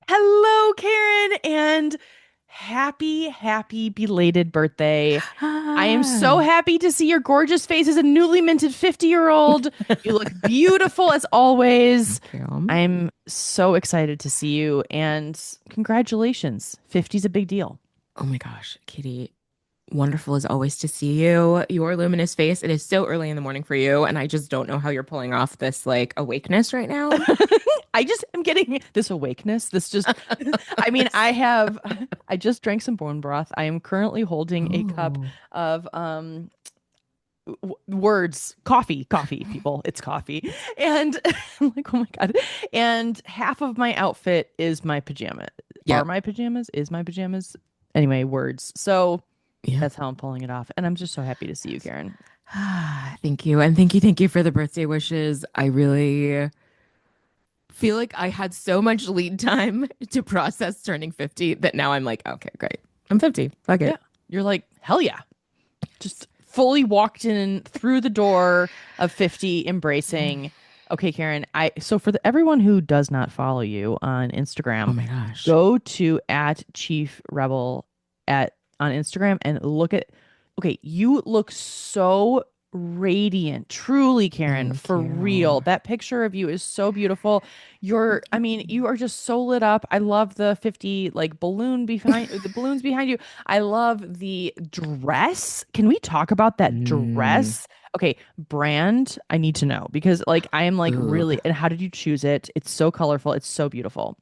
Hello, Karen, and happy belated birthday. I am so Ah, happy to see your gorgeous face as a newly minted 50-year-old. You look beautiful as always. thank you. I'm so excited to see you, and congratulations. 50's a big deal. Oh my gosh, Katie, wonderful as always to see you. Your luminous face. It is so early in the morning for you, and I just don't know how you're pulling off this like awakeness right now. I just am getting this awakeness. This just, I mean, I just drank some bone broth. I am currently holding a cup Oh, of words coffee people, it's coffee, and I'm like, oh my god. And half of my outfit is my pajama, are yep. my pajamas, is my pajamas, anyway, words. So Yep. that's how I'm pulling it off, and I'm just so happy to see you, Karen. Thank you. And thank you for the birthday wishes. I really feel like I had so much lead time to process turning 50 that now I'm like, okay, great. I'm 50. Fuck Yeah, it. you're like, hell yeah, just fully walked in through the door of 50, embracing. Okay, Karen, I so for everyone who does not follow you on Oh Instagram, my gosh. go to at Chief Rebel at on Instagram and look at. Okay, you look so radiant, truly, Karen, Thank for real. you. That picture of you is so beautiful. I mean, you are just so lit up. I love the 50 like balloon behind the balloons behind you. I love the dress. Can we talk about that Mm. dress? Okay, brand, I need to know because like I am like Ooh. really, and how did you choose it? It's so colorful. It's so beautiful.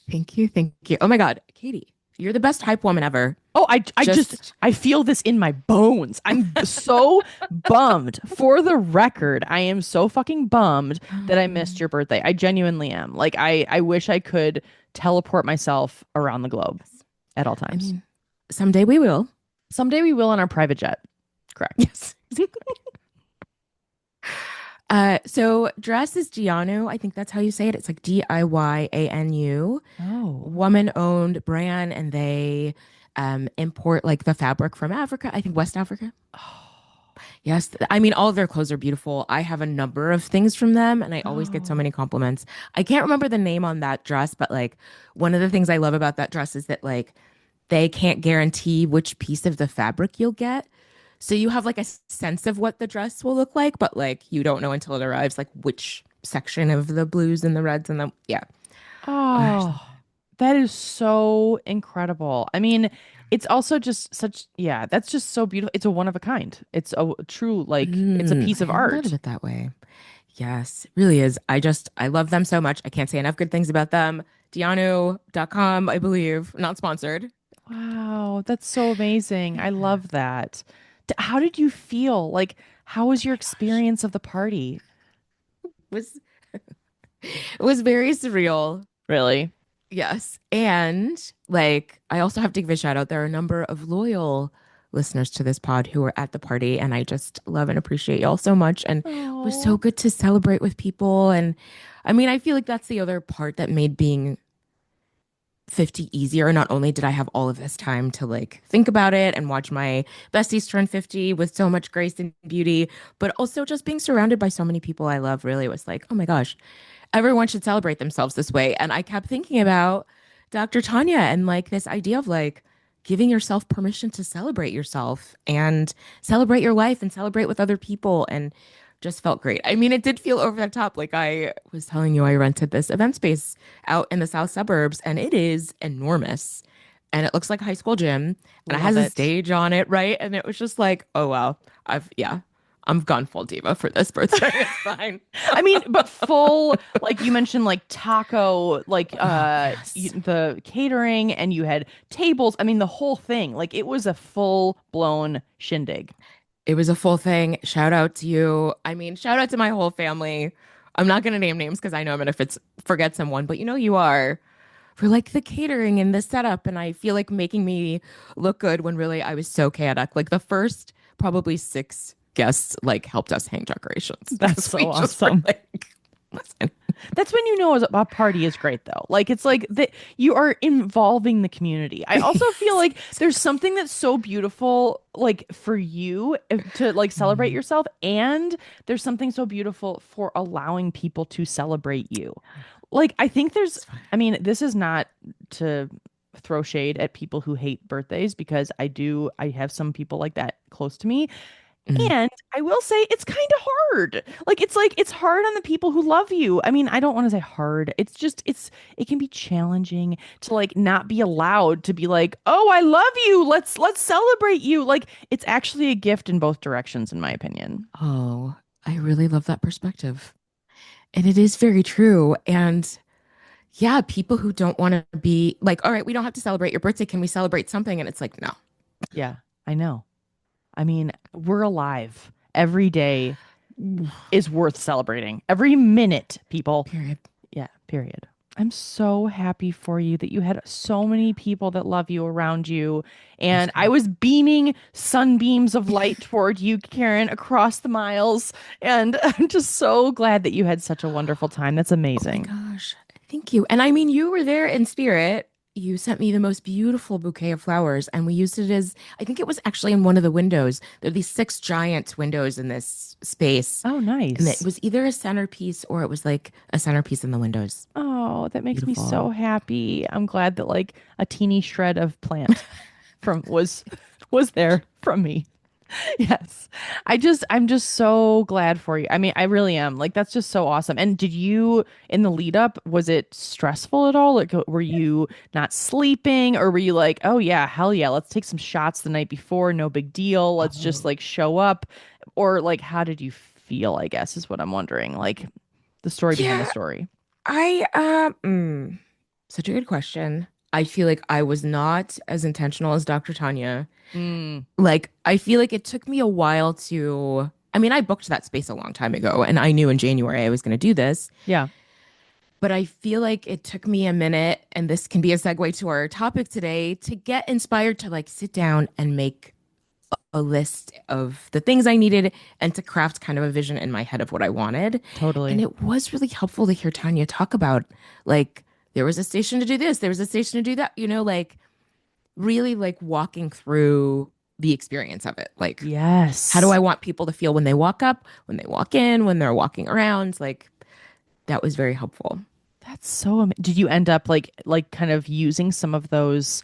Thank you. Thank you. Oh my God, Katie, you're the best hype woman ever. Oh, I just Just I feel this in my bones. I'm so bummed. For the record, I am so fucking bummed that I missed your birthday. I genuinely am. Like I wish I could teleport myself around the globe at all I times. mean, someday we will. Someday we will on our private jet. Correct. Yes. So dress is Gianu. I think that's how you say it. It's like Diyanu, Oh. woman-owned brand, and they import like the fabric from Africa. I think West Africa. Yes, I mean all of their clothes are beautiful. I have a number of things from them, and I always get so Oh. many compliments. I can't remember the name on that dress, but like one of the things I love about that dress is that like they can't guarantee which piece of the fabric you'll get. So you have like a sense of what the dress will look like, but like you don't know until it arrives, like which section of the blues and the reds and the yeah. Oh, Oh, that is so incredible. I mean, it's also just such, yeah, that's just so beautiful. It's a one of a kind. It's a true, like, it's a piece I of hadn't thought of art. it that way. Yes, it really is. I love them so much. I can't say enough good things about them. Dianu.com, I believe, not sponsored. Wow, that's so amazing. I love that. How did you feel? Like, how was your My gosh. experience of the party? Was it was very surreal. Really? Yes. And like, I also have to give a shout out. There are a number of loyal listeners to this pod who were at the party, and I just love and appreciate y'all so much. And it was so Oh, good to celebrate with people. And I mean, I feel like that's the other part that made being 50 easier. Not only did I have all of this time to like think about it and watch my besties turn 50 with so much grace and beauty, but also just being surrounded by so many people I love really was like, oh my gosh, everyone should celebrate themselves this way. And I kept thinking about Dr. Tanya and like this idea of like giving yourself permission to celebrate yourself and celebrate your life and celebrate with other people and just felt great. I mean, it did feel over the top. Like I was telling you, I rented this event space out in the south suburbs and it is enormous. And it looks like a high school gym and it has love a it. stage on it, right? And it was just like, oh wow, yeah, I'm gone full diva for this birthday. It's fine. I mean, but full, like you mentioned, like taco, like Oh, yes. the catering, and you had tables. I mean, the whole thing. Like it was a full blown shindig. It was a full thing. Shout out to you. I mean, shout out to my whole family. I'm not going to name names because I know I'm going to forget someone, but you know you are for like the catering and the setup. And I feel like making me look good when really I was so chaotic. Like the first probably six guests like helped us hang decorations That's because we so just were awesome. like, listen. That's when you know a party is great, though. Like it's like that you are involving the community. I also feel Yes, like there's something that's so beautiful, like for you to like celebrate exactly. yourself, and there's something so beautiful for allowing people to celebrate you. Like, I think there's, It's fine. I mean, this is not to throw shade at people who hate birthdays because I have some people like that close to me. Mm. And I will say it's kind of hard. Like it's hard on the people who love you. I mean, I don't want to say hard. It's just it can be challenging to like not be allowed to be like, "Oh, I love you. Let's celebrate you." Like it's actually a gift in both directions in my opinion. Oh, I really love that perspective. And it is very true. And yeah, people who don't want to be like, all right, we don't have to celebrate your birthday. Can we celebrate something? And it's like, no. Yeah, I know. I mean, we're alive. Every day is worth celebrating. Every minute, people. Period. Yeah, period. I'm so happy for you that you had so many people that love you around you. It was And I great. was beaming sunbeams of light toward you, Karen, across the miles. And I'm just so glad that you had such a wonderful time. That's Oh my amazing. gosh. Thank you. And I mean, you were there in spirit. You sent me the most beautiful bouquet of flowers, and we used it as I think it was actually in one of the windows. There are these six giant windows in this space, Oh, and it nice. was either a centerpiece or it was like a centerpiece in the windows. Oh, that makes me Beautiful. so happy. I'm glad that like a teeny shred of plant from was there from me. Yes. I'm just so glad for you. I mean, I really am. Like that's just so awesome. And did you in the lead up, was it stressful at all? Like were you not sleeping or were you like, "Oh yeah, hell yeah, let's take some shots the night before, no big deal. Let's just Oh, like show up." Or like how did you feel, I guess is what I'm wondering. Like the story behind the yeah. story. I such a good question. I feel like I was not as intentional as Dr. Tanya. Mm, Like, I feel like it took me a while to, I mean, I booked that space a long time ago and I knew in January I was going to do this, yeah, but I feel like it took me a minute, and this can be a segue to our topic today, to get inspired to like sit down and make a list of the things I needed and to craft kind of a vision in my head of what I wanted. And totally. it was really helpful to hear Tanya talk about like, there was a station to do this, there was a station to do that, like really like walking through the experience of it. Like, how do Yes. I want people to feel when they walk up, when they walk in, when they're walking around? Like, that was very helpful. That's so did you end up like kind of using some of those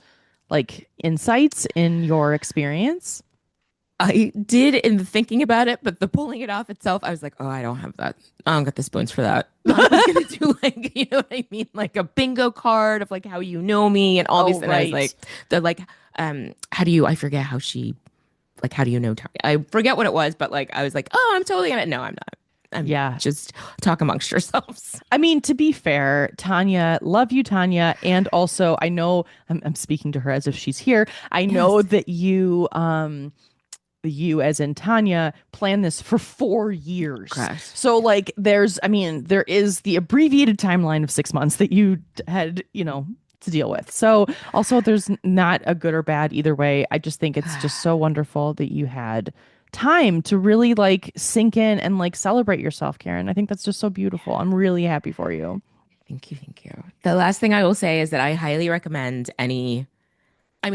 like insights in your experience? I did in the thinking about it, but the pulling it off itself, I was like, oh, I don't have that. I don't got the spoons for that. I was gonna do like, you know what I mean? Like a bingo card of like how you know me and all these. Oh, And I was right. like, they're like, how do you, I forget how she, like, how do you know Tanya? I forget what it was, but like, I was like, oh, I'm totally in it. No, I'm not. I'm Yeah. just talk amongst yourselves. I mean, to be fair, Tanya, love you, Tanya. And also, I know I'm speaking to her as if she's here. I know Yes. that you as in Tanya planned this for 4 years. Correct. So like I mean, there is the abbreviated timeline of 6 months that you had, to deal with. So also there's not a good or bad either way. I just think it's just so wonderful that you had time to really like sink in and like celebrate yourself, Karen. I think that's just so beautiful. I'm really happy for you. Thank you. Thank you. The last thing I will say is that I highly recommend I mean,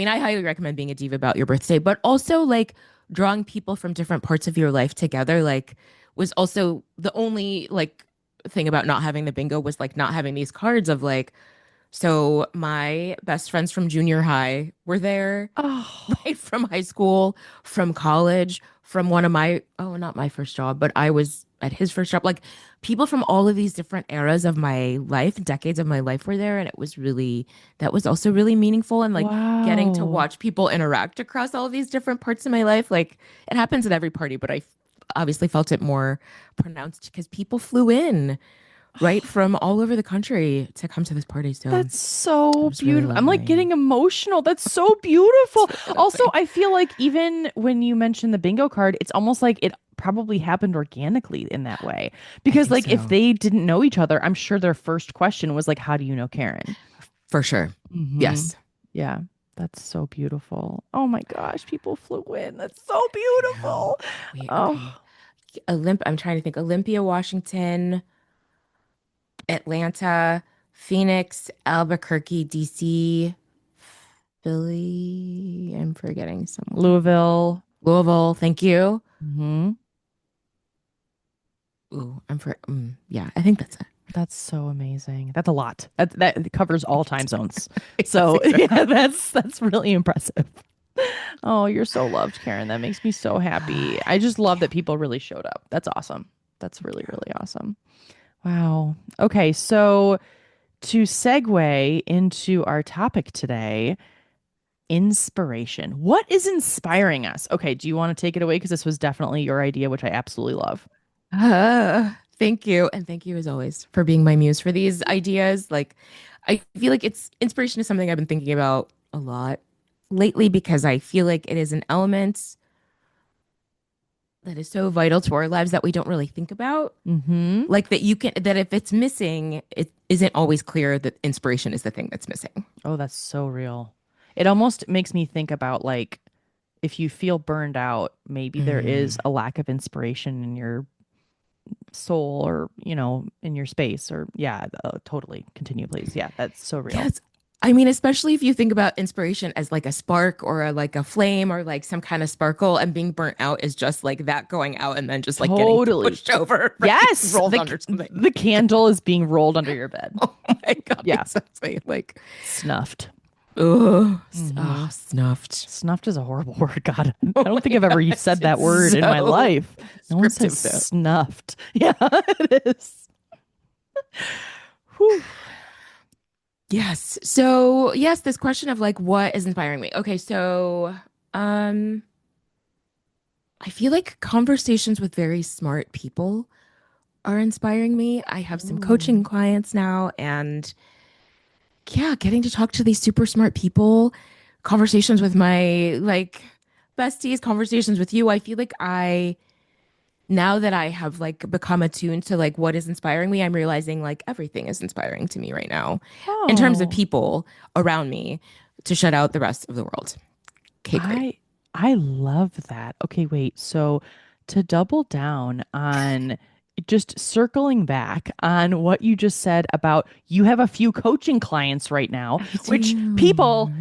I highly recommend being a diva about your birthday, but also like drawing people from different parts of your life together, like was also the only like thing about not having the bingo was like not having these cards of like, so my best friends from junior high were there, Oh, right? From high school, from college, from one of my, oh, not my first job, but I was at his first job. Like people from all of these different eras of my life, decades of my life were there. And it was really, that was also really meaningful. And like getting to wow. watch people interact across all of these different parts of my life. Like it happens at every party, but I obviously felt it more pronounced because people flew in right from all over the country to come to this party. So That's it so was really beautiful. I'm like lovely. getting emotional. That's so It's beautiful. really Also, lovely. I feel like even when you mentioned the bingo card, it's almost like it probably happened organically in that way. I Because think like if so. they didn't know each other, I'm sure their first question was like, "How do you know Karen?" For sure. Mm-hmm. Yes. Yeah. That's so beautiful. Oh my gosh, people flew in. That's so I know. beautiful. Wait, okay. Oh, I'm trying to think. Olympia, Washington, Atlanta, Phoenix, Albuquerque, DC, Philly. I'm forgetting someone. Louisville. Louisville, thank you. Hmm. Ooh, yeah, I think that's it. That's so amazing. That's a lot. That covers all time zones. Yes, So yeah, exactly. that's really impressive. Oh, you're so loved, Karen. That makes me so happy. I just Thank love you. that people really showed up. That's awesome. That's Thank really, you. really awesome. Wow. Okay, so to segue into our topic today, inspiration. What is inspiring us? Okay, do you want to take it away? Because this was definitely your idea, which I absolutely love. Thank you. And thank you as always for being my muse for these ideas. Like, I feel like it's inspiration is something I've been thinking about a lot lately because I feel like it is an element that is so vital to our lives that we don't really think about. Mm-hmm. Like that you can, that if it's missing, it isn't always clear that inspiration is the thing that's missing. Oh, that's so real. It almost makes me think about like if you feel burned out, maybe there is Mm. a lack of inspiration in your soul or, in your space or yeah, totally. Continue, please. Yeah, that's so real. Yes. I mean, especially if you think about inspiration as like a spark or like a flame or like some kind of sparkle, and being burnt out is just like that going out and then just like getting Totally. pushed over, right? Yes, Rolled the under something. the candle is being rolled under your bed. Oh my God, Yeah, exactly. Like, snuffed. oh, Hmm. oh, snuffed. Snuffed is a horrible word. God, Oh I don't think my I've ever gosh, said that it's word in my so life. No one says descriptive though. snuffed. Yeah, it is. Whew. Yes. So, yes, this question of like what is inspiring me. Okay, so um I feel like conversations with very smart people are inspiring me. I have some coaching Ooh. clients now, and yeah, getting to talk to these super smart people, conversations with my like besties, conversations with you. I feel like now that I have like become attuned to like what is inspiring me, I'm realizing like everything is inspiring to me right now in terms of Oh, people around me to shut out the rest of the world. Okay, great. I I love that. Okay, wait. So to double down on just circling back on what you just said about you have a few coaching clients right now, I which people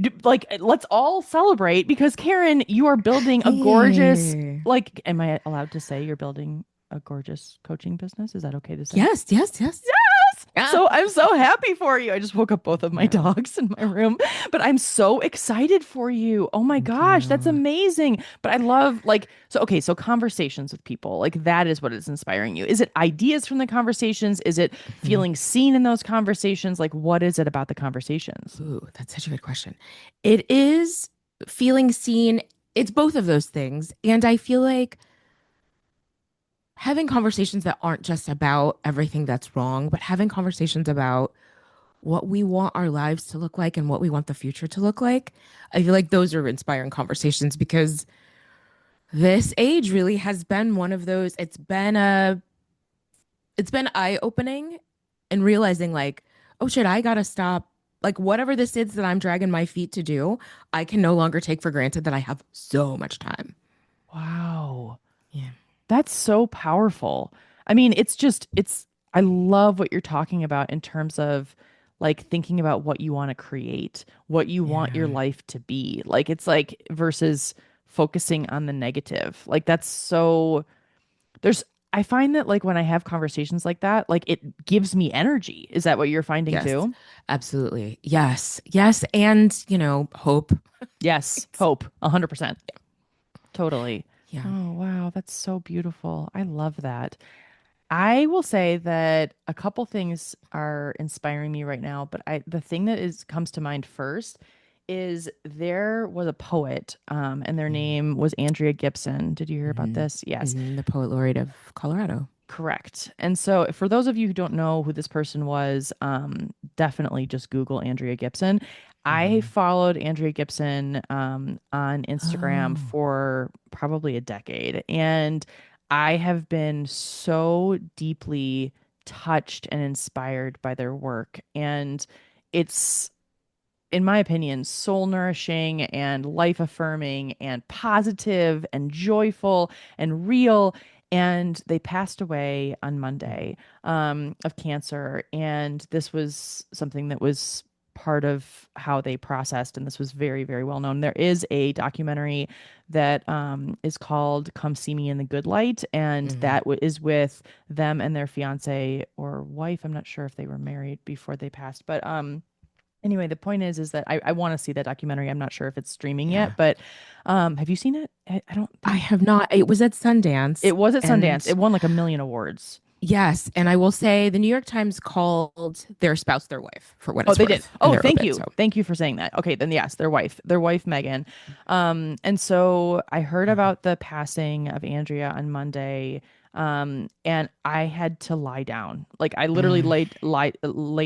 do. like let's all celebrate because Karen, you are building a gorgeous Hey. like am I allowed to say you're building a gorgeous coaching business? Is that okay to say? Yes, yes, yes. Ah, So I'm so happy for you. I just woke up both of my yeah. dogs in my room, but I'm so excited for you. Oh my Thank gosh, that's you. amazing. But I love like so okay, so conversations with people. Like that is what is inspiring you. Is it ideas from the conversations? Is it Mhm. feeling seen in those conversations? Like what is it about the conversations? Ooh, that's such a good question. It is feeling seen. It's both of those things. And I feel like having conversations that aren't just about everything that's wrong, but having conversations about what we want our lives to look like and what we want the future to look like. I feel like those are inspiring conversations because this age really has been one of those. It's been eye-opening and realizing like, oh shit, I gotta stop. Like whatever this is that I'm dragging my feet to do, I can no longer take for granted that I have so much time. Wow. Yeah. That's so powerful. I mean, I love what you're talking about in terms of like thinking about what you want to create, what you want your Yeah. life to be. Like, it's like versus focusing on the negative. Like, that's so, there's, I find that like when I have conversations like that, like it gives me energy. Is that what you're finding Yes. too? Absolutely. Yes. Yes. And, hope. Yes. Hope, 100%. Totally. Yeah. Oh, wow. That's so beautiful. I love that. I will say that a couple things are inspiring me right now, but the thing that is comes to mind first is there was a poet, and their name was Andrea Gibson. Did you hear about Mm-hmm. this? Yes. Mm-hmm. The poet laureate of Colorado. Correct. And so, for those of you who don't know who this person was, definitely just Google Andrea Gibson. I Mm-hmm. followed Andrea Gibson on Instagram Oh. for probably a decade, and I have been so deeply touched and inspired by their work. And it's, in my opinion, soul nourishing and life affirming and positive and joyful and real. And they passed away on Monday of cancer. And this was something that was part of how they processed, and this was very, very well known. There is a documentary that is called "Come See Me in the Good Light," and Mm, that is with them and their fiance or wife. I'm not sure if they were married before they passed, but anyway, the point is that I want to see that documentary. I'm not sure if it's streaming yet, yeah. but have you seen it? I don't I think have not. It was at Sundance, it was at Sundance. and It won like a million awards. yes, and I will say the New York Times called their spouse their wife for what Oh, it's they did. worth in Oh, their thank obit. you. So, Thank you for saying that. Okay, then yes, their wife Megan. And so I heard about the passing of Andrea on Monday. And I had to lie down. Like I literally mm, lay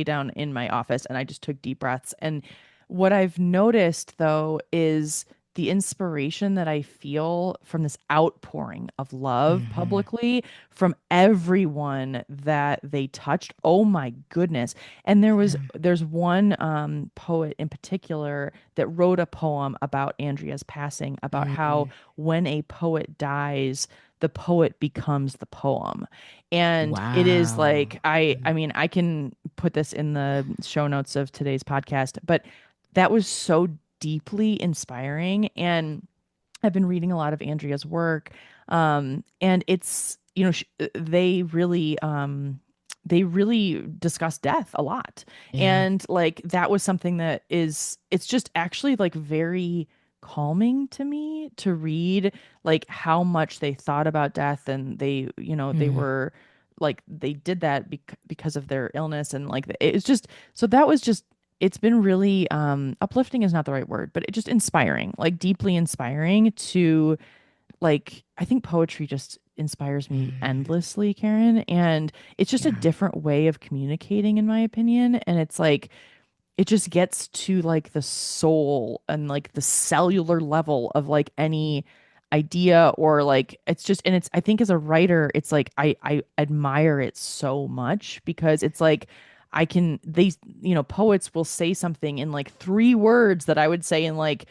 down in my office and I just took deep breaths. And what I've noticed though is the inspiration that I feel from this outpouring of love mhm, publicly from everyone that they touched. Oh my goodness. And yeah, there's one poet in particular that wrote a poem about Andrea's passing, about how mm, when a poet dies, the poet becomes the poem. And it is wow. like I mean, I can put this in the show notes of today's podcast, but that was so deeply inspiring. And I've been reading a lot of Andrea's work, and it's they really discuss death a lot, Yeah. and like that was something that is it's just actually like very calming to me to read like how much they thought about death, and they Mm, were like they did that because of their illness, and like it's just so that was just it's been really uplifting is not the right word, but it just inspiring, like deeply inspiring to like I think poetry just inspires me mm, endlessly, Karen, and it's just a yeah. different way of communicating in my opinion, and it's like it just gets to like the soul and like the cellular level of like any idea or like it's just and it's I think as a writer it's like I admire it so much because it's like I can they poets will say something in like 3 words that I would say in like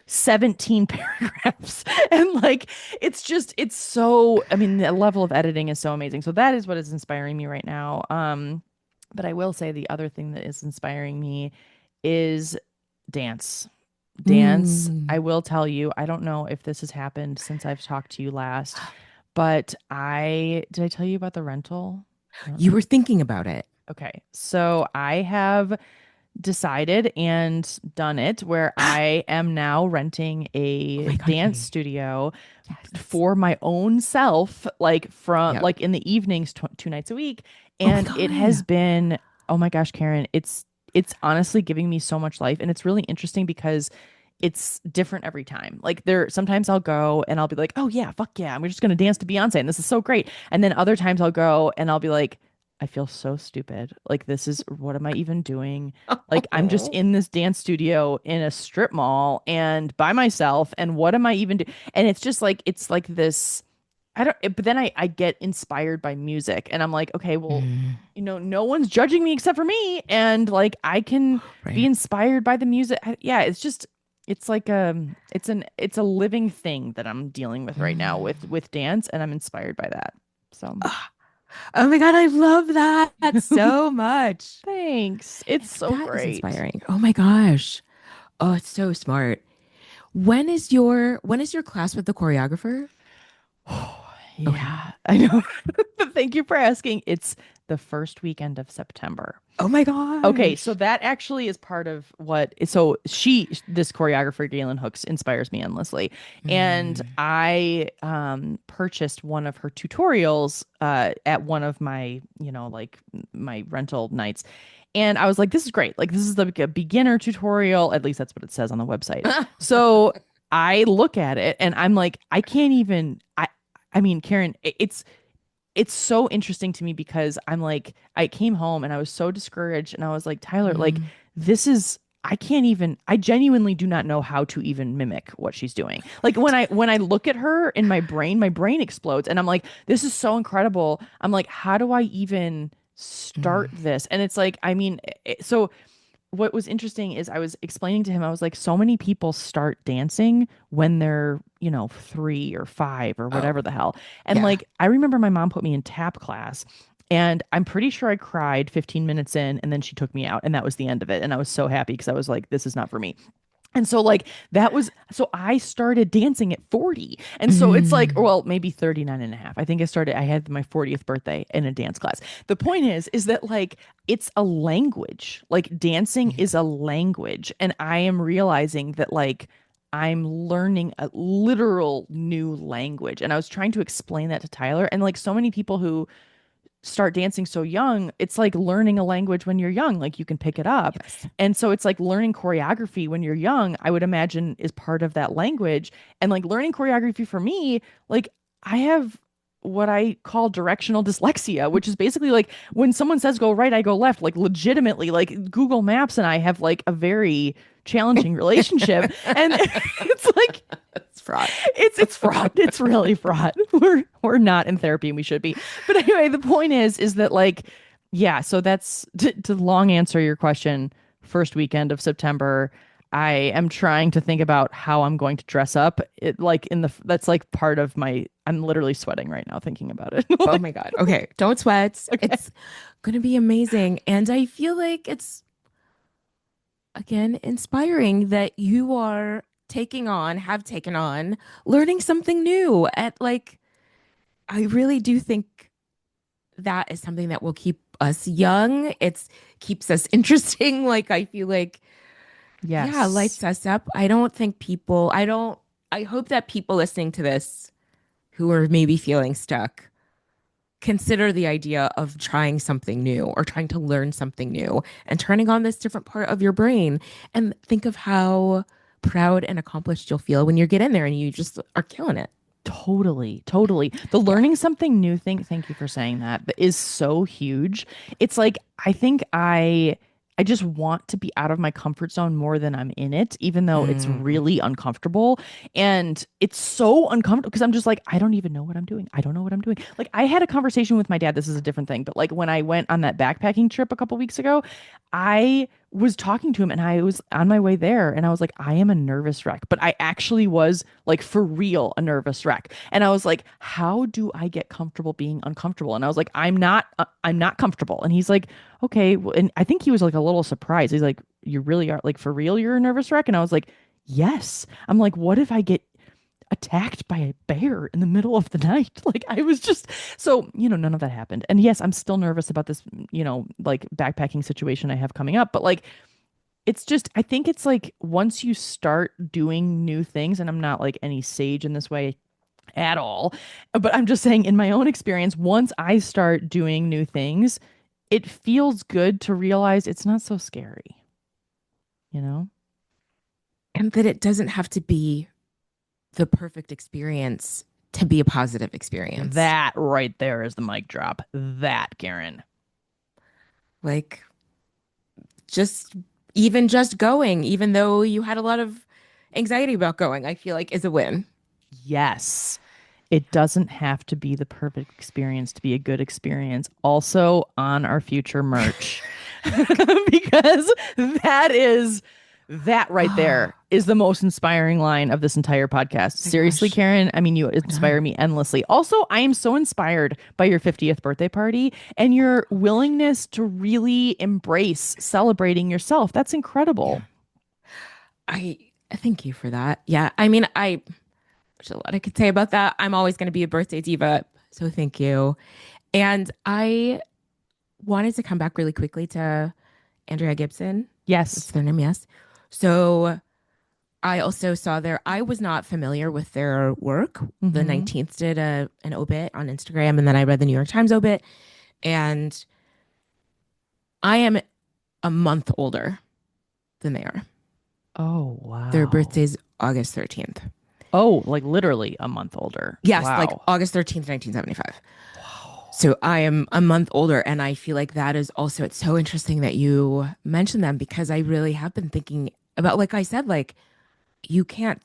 17 paragraphs and like it's so I mean the level of editing is so amazing, so that is what is inspiring me right now. But I will say the other thing that is inspiring me is dance. Dance. I Mm. will tell you, I don't know if this has happened since I've talked to you last, but I did I tell you about the rental? I don't You know. were thinking about it. Okay. So I have decided and done it where I am now renting Oh a my God, dance honey. studio Yes. for my own self, like from Yep. like in the evenings 2 nights a week. Oh my And it has God. been, oh my gosh, Karen, it's honestly giving me so much life. And it's really interesting because it's different every time. Like there, sometimes I'll go and I'll be like, oh yeah, fuck yeah, I'm just gonna dance to Beyonce and this is so great. And then other times I'll go and I'll be like, I feel so stupid. Like this is what am I even doing? Like I'm just Oh. in this dance studio in a strip mall and by myself and what am I even doing? And it's like this I don't but then I get inspired by music and I'm like, okay, well, Mm, no one's judging me except for me and like I can be right. inspired by the music. Yeah, it's just it's like it's a living thing that I'm dealing with right now Mm. with dance and I'm inspired by that. So Ah, oh my God, I love that so much. thanks. It's so That is great. inspiring. Oh my gosh. Oh, it's so smart. When is your class with the choreographer? Okay. Yeah, I know. Thank you for asking. It's the first weekend of September. Oh my Okay, so gosh. that actually is part of this choreographer, Galen Hooks, inspires me endlessly. And Mm, I purchased one of her tutorials at one of my, like my rental nights. And I was like, this is great. Like, this is like a beginner tutorial. At least that's what it says on the website. So I look at it and I'm like, I can't even, I mean, Karen, it's so interesting to me because I'm like, I came home and I was so discouraged and I was like, Tyler, like, mm, this is, I genuinely do not know how to even mimic what she's doing. Like when I look at her in my brain explodes and I'm like, this is so incredible. I'm like, how do I even start mm. this? And it's like, I mean, so what was interesting is I was explaining to him, I was like, so many people start dancing when they're, 3 or 5 or Oh, whatever the hell. And yeah. like, I remember my mom put me in tap class And I'm pretty sure I cried 15 minutes in, and then she took me out, and that was the end of it. And I was so happy because I was like, this is not for me. And so like that was so I started dancing at 40. And so it's like, Mm. well, maybe 39 and a half. I think I had my 40th birthday in a dance class. The point is that like it's a language. Like dancing Yeah. is a language. And I am realizing that like I'm learning a literal new language. And I was trying to explain that to Tyler. And like so many people who start dancing so young, it's like learning a language when you're young, like you can pick it up. Yes. And so it's like learning choreography when you're young, I would imagine is part of that language. And like learning choreography for me, like I have what I call directional dyslexia, which is basically like when someone says go right, I go left, like legitimately, like Google Maps and I have like a very challenging relationship. And it's like It's fraught. it's fraught. It's really fraught. We're not in therapy and we should be. But anyway, the point is that like yeah, so that's to long answer your question, first weekend of September, I am trying to think about how I'm going to dress up. It like in the that's like part of my I'm literally sweating right now thinking about it. Oh Like, my God. Okay. Don't sweat. okay. It's going to be amazing. And I feel like it's, again, inspiring that you are have taken on learning something new at like, I really do think that is something that will keep us young. It's keeps us interesting. Like, I feel like, yeah, Yes. lights us up. I hope that people listening to this who are maybe feeling stuck consider the idea of trying something new or trying to learn something new and turning on this different part of your brain and think of how proud and accomplished you'll feel when you get in there and you just are killing it. Totally, totally. The Yeah. learning something new thing, thank you for saying that, is so huge. It's like I think I just want to be out of my comfort zone more than I'm in it, even though it's Mm. really uncomfortable. And it's so uncomfortable because I'm just like, I don't even know what I'm doing. I don't know what I'm doing. Like I had a conversation with my dad. This is a different thing, but like when I went on that backpacking trip a couple weeks ago, I was talking to him and I was on my way there and I was like, I am a nervous wreck, but I actually was like for real a nervous wreck. And I was like, how do I get comfortable being uncomfortable? And I was like, I'm not comfortable. And he's like, okay. Well, and I think he was like a little surprised. He's like, you really are like for real, you're a nervous wreck? And I was like, yes. I'm like, what if I get attacked by a bear in the middle of the night? Like I was just so, none of that happened. And yes, I'm still nervous about this, like backpacking situation I have coming up, but like it's just I think it's like once you start doing new things, and I'm not like any sage in this way at all, but I'm just saying in my own experience, once I start doing new things, it feels good to realize it's not so scary, you know? And that it doesn't have to be the perfect experience to be a positive experience. That right there is the mic drop. That, Karen. Like just even just going, even though you had a lot of anxiety about going, I feel like is a win. Yes. It doesn't have to be the perfect experience to be a good experience. Also on our future merch. Because that is that right Oh there is the most inspiring line of this entire podcast. my Seriously, gosh. Karen, I mean, you Right on. inspire me endlessly. Also, I am so inspired by your 50th birthday party and your Oh my gosh. willingness to really embrace celebrating yourself. That's Yeah. incredible. I thank you for that. Yeah. I mean, there's a lot I could say about that. I'm always going to be a birthday diva. So thank you. And I wanted to come back really quickly to Andrea Gibson. That's Yes. their name, yes. So I also saw I was not familiar with their work. The Mm-hmm. 19th did an obit on Instagram, and then I read the New York Times obit. And I am a month older than they are. Oh, Their wow. birthday's August 13th. Oh, like literally a month older. Yes, like Wow. August 13th, 1975. Wow. So I am a month older. And I feel like that is also, it's so interesting that you mentioned them because I really have been thinking about, like I said, like you can't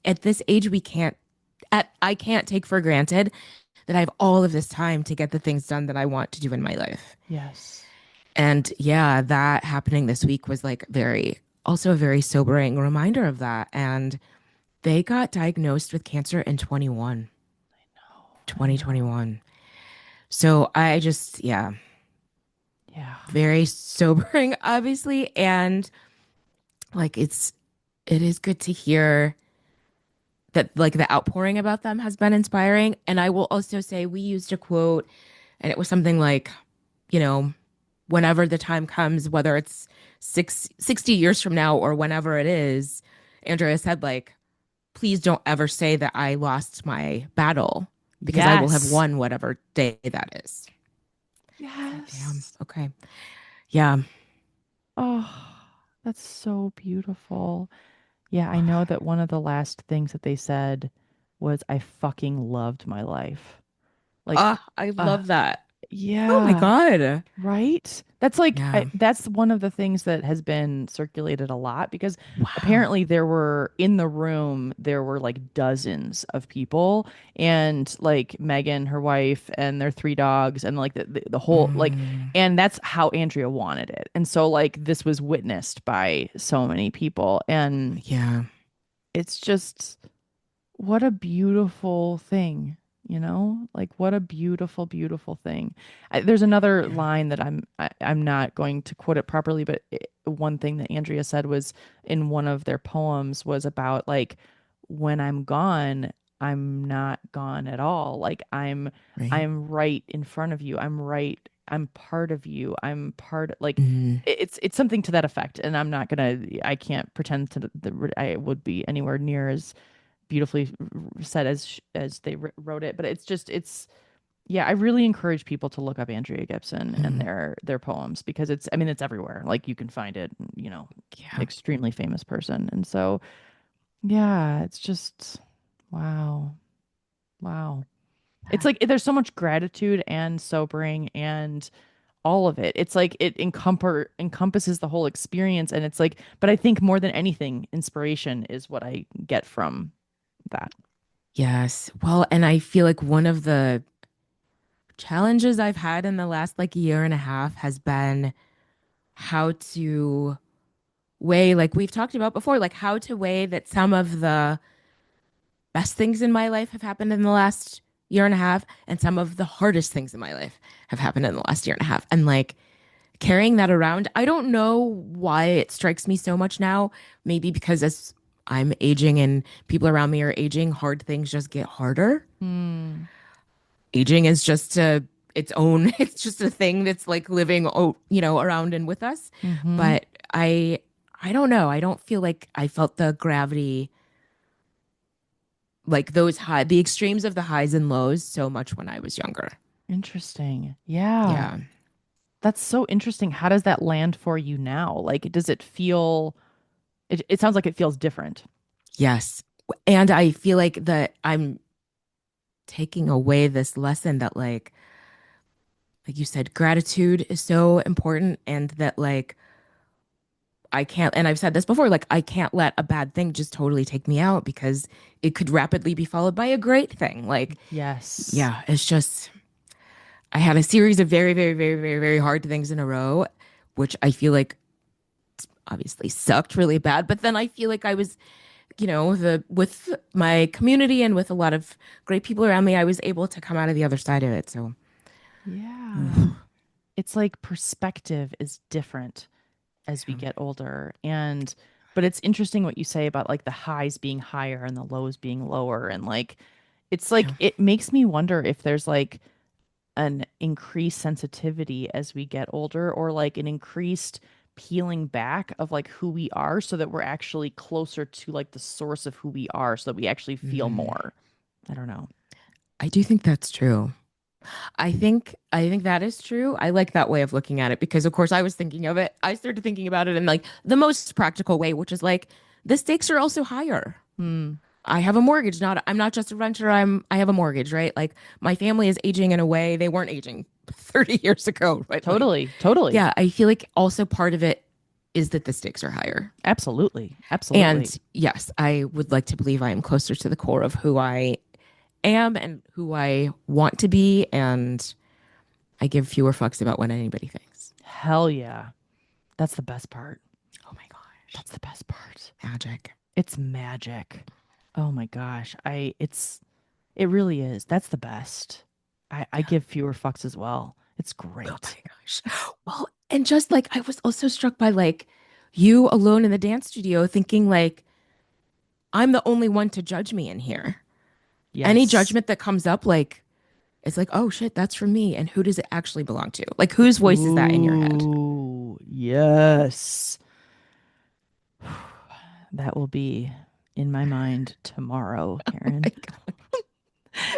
at this age, I can't take for granted that I have all of this time to get the things done that I want to do in my life. Yes. And yeah, that happening this week was like also a very sobering reminder of that. And they got diagnosed with cancer in I know. I know. 2021. So I just, yeah, Yeah. very sobering, obviously. And like it is good to hear that like the outpouring about them has been inspiring. And I will also say we used a quote and it was something like, you know, whenever the time comes, whether it's 60 years from now or whenever it is, Andrea said, like, please don't ever say that I lost my battle because I will have Yes. won whatever day that is. It's like, damn, Yes. okay. Yeah. Oh, that's so beautiful. Yeah, I know that one of the last things that they said was, I fucking loved my life. Like, I uh, love that. Oh my yeah. God. Right? That's like Yeah. that's one of the things that has been circulated a lot because Wow. apparently there were in the room there were like dozens of people and like Megan, her wife, and their three dogs and like the whole like Mm, and that's how Andrea wanted it. And so like this was witnessed by so many people and yeah. it's just what a beautiful thing, you know? Like what a beautiful, beautiful thing. There's another Yeah. line that I'm not going to quote it properly, but one thing that Andrea said was in one of their poems was about like when I'm gone, I'm not gone at all. Like Right. I'm right in front of you. I'm right. I'm part of you. I'm part like Mm, it's something to that effect and I'm not gonna I can't pretend to I would be anywhere near as beautifully said as they wrote it, but it's just it's yeah, I really encourage people to look up Andrea Gibson and mm, their poems because it's I mean it's everywhere. Like you can find it, you know, yeah. extremely famous person. And so yeah, it's just wow. Wow. It's like there's so much gratitude and sobering and all of it. It's like it encompasses the whole experience and it's like but I think more than anything inspiration is what I get from that. Yes. Well, and I feel like one of the challenges I've had in the last like year and a half has been how to weigh, like we've talked about before, like how to weigh that some of the best things in my life have happened in the last year and a half, and some of the hardest things in my life have happened in the last year and a half. And like carrying that around, I don't know why it strikes me so much now. Maybe because as I'm aging and people around me are aging, hard things just get harder. Hmm. Aging is just its own, it's just a thing that's like living, oh, around and with us. Mm-hmm. But I don't know. I don't feel like I felt the gravity, like the extremes of the highs and lows so much when I was younger. Interesting. Yeah. Yeah. That's so interesting. How does that land for you now? Like, does it feel, it sounds like it feels different. Yes. And I feel like that I'm taking away this lesson that like you said, gratitude is so important and that like I can't, and I've said this before, like I can't let a bad thing just totally take me out because it could rapidly be followed by a great thing. Like, Yes. yeah, it's just I had a series of very, very, very, very, very hard things in a row, which I feel like obviously sucked really bad. But then I feel like I was, the with my community and with a lot of great people around me, I was able to come out of the other side of it. So, Yeah. It's like perspective is different as we yeah, get older. And, but it's interesting what you say about like the highs being higher and the lows being lower. And like, it's like, yeah. it makes me wonder if there's like an increased sensitivity as we get older or like an increased peeling back of like who we are so that we're actually closer to like the source of who we are so that we actually feel Mm. more. I don't know. I do think that's true. I think that is true. I like that way of looking at it because of course I was thinking of it. I started thinking about it in like the most practical way, which is like the stakes are also higher. Hmm. I have a mortgage, I'm not just a renter, I have a mortgage, right? Like my family is aging in a way they weren't aging 30 years ago, right? Like Totally. Totally. yeah, I feel like also part of it is that the stakes are higher. Absolutely. Absolutely. And yes, I would like to believe I am closer to the core of who I am and who I want to be and I give fewer fucks about what anybody thinks. Hell yeah. That's the best part. Oh my gosh. That's the best part. Magic. It's magic. Oh my gosh. It really is. That's the best. I give fewer fucks as well. It's Oh great. my gosh. Well, and just like I was also struck by like you alone in the dance studio thinking like I'm the only one to judge me in here. Any Yes. judgment that comes up, like it's like, oh shit, that's from me. And who does it actually belong to? Like whose voice is that in your head? Ooh, yes. That will be in my mind tomorrow, Karen. Like,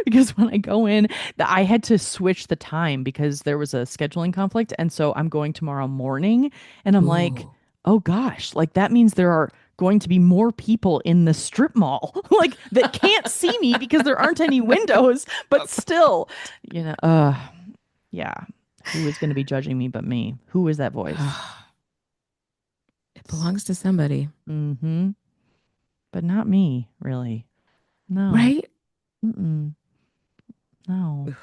Because when I go in, I had to switch the time because there was a scheduling conflict. And so I'm going tomorrow morning and I'm like, ooh. oh gosh, like that means there are going to be more people in the strip mall, like that can't see me because there aren't any windows, but still, yeah. Who is going to be judging me but me? Who is that voice? It belongs to somebody, Mm-hmm. But not me, really. No. right? Mm-mm. No.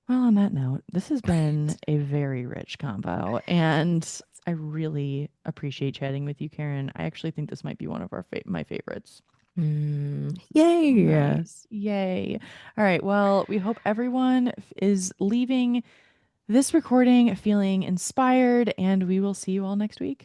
Well, on that note, this has been Right. a very rich combo, and I really appreciate chatting with you, Karen. I actually think this might be one of my favorites. Yay. Nice. Yay. All right. Well, we hope everyone is leaving this recording feeling inspired, and we will see you all next week.